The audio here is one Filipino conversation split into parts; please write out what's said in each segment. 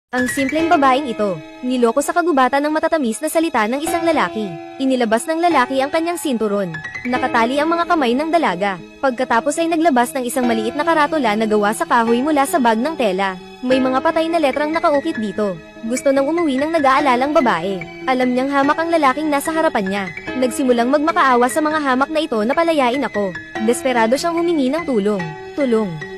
Ang simpleng babaeng ito, niloko sa kagubatan ng matatamis na salita ng isang lalaki. Inilabas ng lalaki ang kanyang sinturon. Nakatali ang mga kamay ng dalaga. Pagkatapos ay naglabas ng isang maliit na karatula na gawa sa kahoy mula sa bag ng tela. May mga patay na letrang nakaukit dito. Gusto nang umuwi ng nag-aalalang babae. Alam niyang hamak ang lalaking nasa harapan niya. Nagsimulang magmakaawa sa mga hamak na ito na palayain ako. Desperado siyang humingi ng tulong.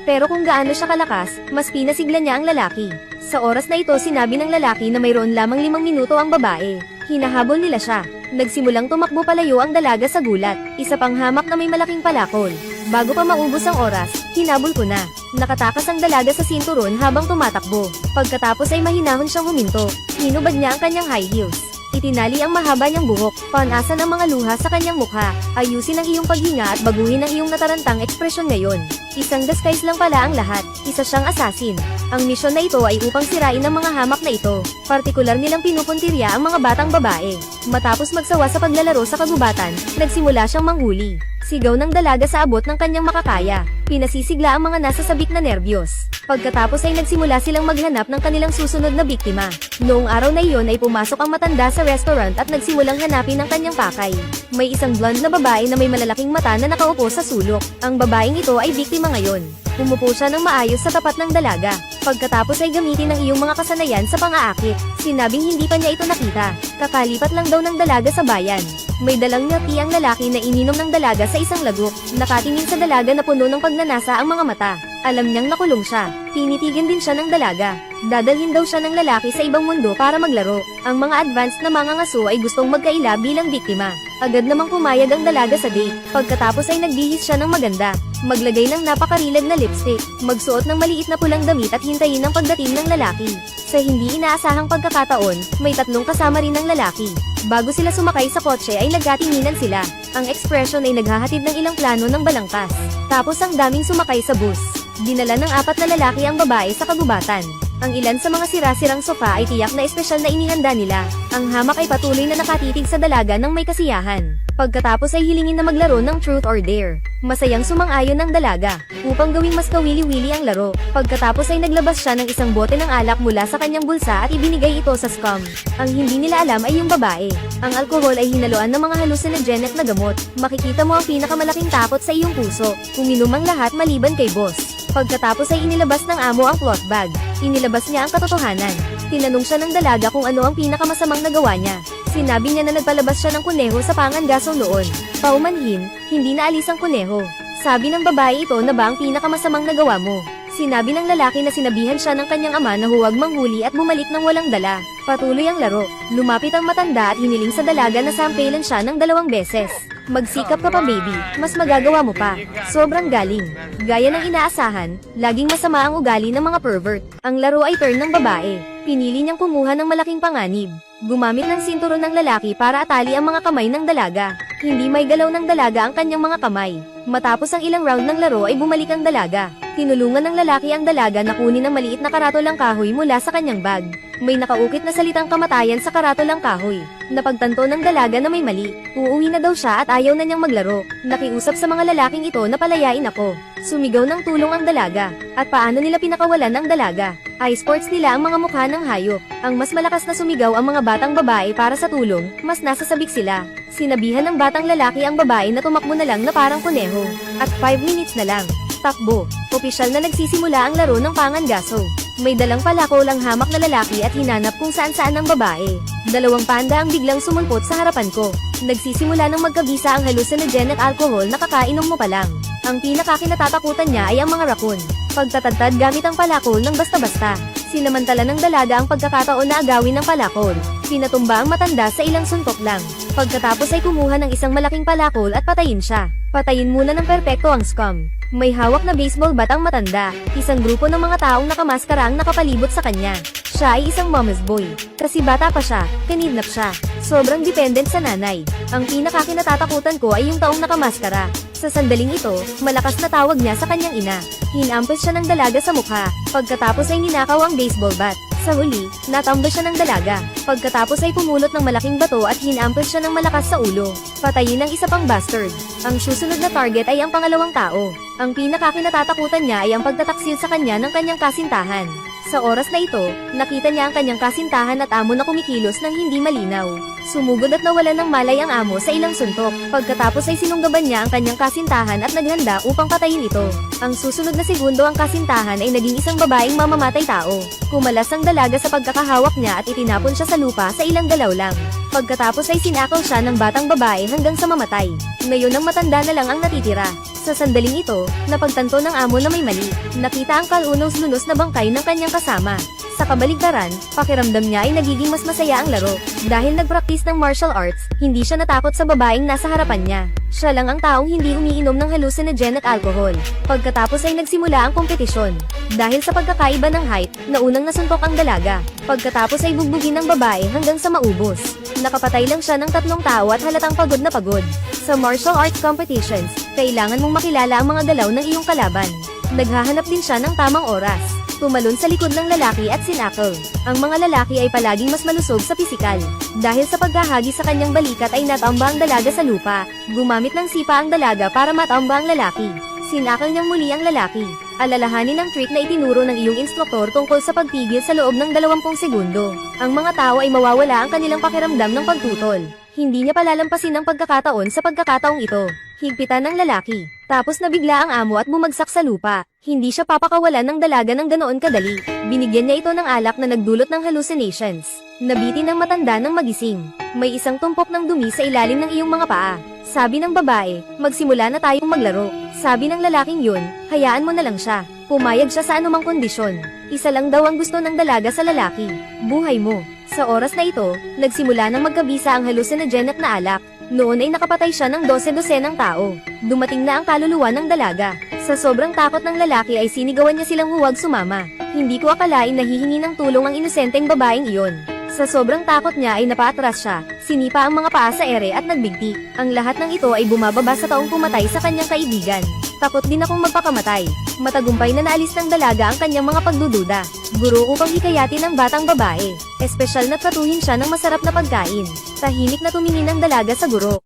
Pero kung gaano siya kalakas, mas pinasigla niya ang lalaki. Sa oras na ito sinabi ng lalaki na mayroon lamang 5 minuto ang babae. Hinahabol nila siya. Nagsimulang tumakbo palayo ang dalaga sa gulat. Isa pang hamak na may malaking palakol. Bago pa maubos ang oras, hinabol ko na. Nakatakas ang dalaga sa sinturon habang tumatakbo. Pagkatapos ay mahinahon siyang huminto. Hinubad niya ang kanyang high heels. Itinali ang mahaba niyang buhok, panasan ang mga luha sa kanyang mukha. Ayusin ang iyong paghinga at baguhin ang iyong natarantang ekspresyon ngayon. Isang disguise lang pala ang lahat, isa siyang assassin. Ang misyon na ito ay upang sirain ang mga hamak na ito. Partikular nilang pinupuntirya ang mga batang babae. Matapos magsawa sa paglalaro sa kagubatan, nagsimula siyang manghuli. Sigaw ng dalaga sa abot ng kanyang makakaya. Pinasisigla ang mga nasa sabik na nerbiyos. Pagkatapos ay nagsimula silang maghanap ng kanilang susunod na biktima. Noong araw na iyon ay pumasok ang matanda sa restaurant at nagsimulang hanapin ang kanyang pakay. May isang blonde na babae na may malalaking mata na nakaupo sa sulok. Ang babaeng ito ay biktima ngayon. Umupo siya ng maayos sa tapat ng dalaga. Pagkatapos ay gamitin ang iyong mga kasanayan sa pang-aakit. Sinabing hindi pa niya ito nakita. Kakalipat lang daw ng dalaga sa bayan. May dalang milk tea ang lalaki na ininom ng dalaga sa isang lagok. Nakatingin sa dalaga na puno ng pagnanasa ang mga mata. Alam niyang nakulong siya. Tinitigan din siya ng dalaga. Dadalhin daw siya ng lalaki sa ibang mundo para maglaro. Ang mga advanced na mangangaso ay gustong magkaila bilang biktima. Agad namang pumayag ang dalaga sa date. Pagkatapos ay nagbihis siya ng maganda. Maglagay ng napakarilag na lipstick. Magsuot ng maliit na pulang damit at hintayin ang pagdating ng lalaki. Sa hindi inaasahang pagkakataon, may 3 kasama rin ng lalaki. Bago sila sumakay sa kotse ay nagkatinginan sila. Ang ekspresyon ay naghahatid ng ilang plano ng balangkas. Tapos ang daming sumakay sa bus. Dinala ng 4 na lalaki ang babae sa kagubatan. Ang ilan sa mga sira-sirang sofa ay tiyak na espesyal na inihanda nila. Ang hamak ay patuloy na nakatitig sa dalaga ng may kasiyahan. Pagkatapos ay hilingin na maglaro ng truth or dare. Masayang sumang-ayon ng dalaga, upang gawing mas kawili-wili ang laro. Pagkatapos ay naglabas siya ng isang bote ng alak mula sa kanyang bulsa at ibinigay ito sa scum. Ang hindi nila alam ay yung babae. Ang alkohol ay hinaluan ng mga hallucinogenic na gamot. Makikita mo ang pinakamalaking takot sa iyong puso. Uminom ang lahat maliban kay boss. Pagkatapos ay inilabas ng amo ang cloth bag. Inilabas niya ang katotohanan. Tinanong siya ng dalaga kung ano ang pinakamasamang nagawa niya. Sinabi niya na nagpalabas siya ng kuneho sa pangangaso noon. Paumanhin, hindi naalis ang kuneho. Sabi ng babae ito na ba ang pinakamasamang nagawa mo? Sinabi ng lalaki na sinabihan siya ng kanyang ama na huwag manghuli at bumalik ng walang dala. Patuloy ang laro. Lumapit ang matanda at hiniling sa dalaga na sampailan siya ng 2 beses. Magsikap ka pa baby, mas magagawa mo pa. Sobrang galing. Gaya ng inaasahan, laging masama ang ugali ng mga pervert. Ang laro ay turn ng babae. Pinili niyang kumuha ng malaking panganib. Gumamit ng sinturon ng lalaki para atali ang mga kamay ng dalaga. Hindi may galaw ng dalaga ang kanyang mga kamay. Matapos ang ilang round ng laro ay bumalik ang dalaga. Tinulungan ng lalaki ang dalaga na kunin ang maliit na karatolang kahoy mula sa kanyang bag. May nakaukit na salitang kamatayan sa karatolang kahoy. Napagtanto ng dalaga na may mali. Uuwi na daw siya at ayaw na niyang maglaro. Nakiusap sa mga lalaking ito na palayain ako. Sumigaw ng tulong ang dalaga. At paano nila pinakawalan ang dalaga? I-sports nila ang mga mukha ng hayop. Ang mas malakas na sumigaw ang mga batang babae para sa tulong, mas nasasabik sila. Sinabihan ng batang lalaki ang babae na tumakbo na lang na parang kuneho. At 5 minutes na lang. Takbo. Opisyal na nagsisimula ang laro ng pangangaso. May dalang palako lang hamak na lalaki at hinanap kung saan-saan ang babae. 2 panda ang biglang sumulpot sa harapan ko. Nagsisimula ng magkabisa ang hallucinogenic alcohol na kakainom mo pa lang. Ang pinakakinatatakutan niya ay ang mga raccoon. Pagtatadtad gamit ang palakol ng basta-basta. Sinamantala ng dalaga ang pagkakataon na agawin ng palakol. Pinatumba ang matanda sa ilang suntok lang. Pagkatapos ay kumuha ng isang malaking palakol at patayin siya. Patayin muna ng perpekto ang scum. May hawak na baseball bat ang matanda. Isang grupo ng mga taong nakamaskara ang nakapalibot sa kanya. Siya ay isang mama's boy. Kasi bata pa siya, kinidnap siya. Sobrang dependent sa nanay. Ang pinakakinatatakutan ko ay yung taong nakamaskara. Sa sandaling ito, malakas na tawag niya sa kanyang ina. Hinampos siya ng dalaga sa mukha. Pagkatapos ay ninakaw ang baseball bat. Sa huli, natamba siya ng dalaga. Pagkatapos ay pumulot ng malaking bato at hinampos siya ng malakas sa ulo. Patayin ang isa pang bastard. Ang susunod na target ay ang pangalawang tao. Ang pinakakinatatakutan niya ay ang pagtataksil sa kanya ng kanyang kasintahan. Sa oras na ito, nakita niya ang kanyang kasintahan at amo na kumikilos ng hindi malinaw. Sumugod at nawalan ng malay ang amo sa ilang suntok. Pagkatapos ay sinunggaban niya ang kanyang kasintahan at naghanda upang patayin ito. Ang susunod na segundo ang kasintahan ay naging isang babaeng mamamatay tao. Kumalas ang dalaga sa pagkakahawak niya at itinapon siya sa lupa sa ilang galaw lang. Pagkatapos ay sinakaw siya ng batang babae hanggang sa mamatay. Ngayon ang matanda na lang ang natitira. Sa sandaling ito, napagtanto ng amo na may mali. Nakita ang kalunos-lunos na bangkay ng kanyang kasama. Sa kabaligtaran, pakiramdam niya ay nagiging mas masaya ang laro. Dahil nagpraktis ng martial arts, hindi siya natakot sa babaeng nasa harapan niya. Siya lang ang taong hindi umiinom ng hallucinogen at alcohol. Pagkatapos ay nagsimula ang kompetisyon. Dahil sa pagkakaiba ng height, naunang nasuntok ang dalaga. Pagkatapos ay bugbugin ng babae hanggang sa maubos. Nakapatay lang siya ng 3 tao at halatang pagod na pagod. Sa martial arts competitions, kailangan mong makilala ang mga galaw ng iyong kalaban. Naghahanap din siya ng tamang oras. Tumalon sa likod ng lalaki at sinakal. Ang mga lalaki ay palaging mas malusog sa pisikal. Dahil sa paghahagi sa kanyang balikat ay natamba ang dalaga sa lupa. Gumamit ng sipa ang dalaga para matamba ang lalaki. Sinakal niyang muli ang lalaki. Alalahanin ang trick na itinuro ng iyong instruktor tungkol sa pagpigil sa loob ng 20 segundo. Ang mga tao ay mawawala ang kanilang pakiramdam ng pagtutol. Hindi niya palalampasin ang pagkakataon sa pagkakataong ito. Higpitan ng lalaki. Tapos nabigla ang amo at bumagsak sa lupa. Hindi siya papakawalan ng dalaga ng ganoon kadali. Binigyan niya ito ng alak na nagdulot ng hallucinations. Nabitin ng matanda ng magising. May isang tumpok ng dumi sa ilalim ng iyong mga paa. Sabi ng babae, magsimula na tayong maglaro. Sabi ng lalaking yun, hayaan mo na lang siya. Pumayag siya sa anumang kondisyon. Isa lang daw ang gusto ng dalaga sa lalaki. Buhay mo. Sa oras na ito, nagsimula nang magkabisa ang hallucinogen at na alak. Noon ay nakapatay siya ng 12-dosenang tao. Dumating na ang kaluluwa ng dalaga. Sa sobrang takot ng lalaki ay sinigawan niya silang huwag sumama. Hindi ko akalain na hihingi ng tulong ang inosenteng babaeng iyon. Sa sobrang takot niya ay napaatras siya, sinipa ang mga paa sa ere at nagbigti. Ang lahat ng ito ay bumababa sa taong pumatay sa kanyang kaibigan. Takot din akong magpakamatay. Matagumpay na naalis ng dalaga ang kanyang mga pagdududa. Guro upang hikayatin ang batang babae. Espesyal na tratuhin siya ng masarap na pagkain. Tahimik na tumingin ang dalaga sa guro.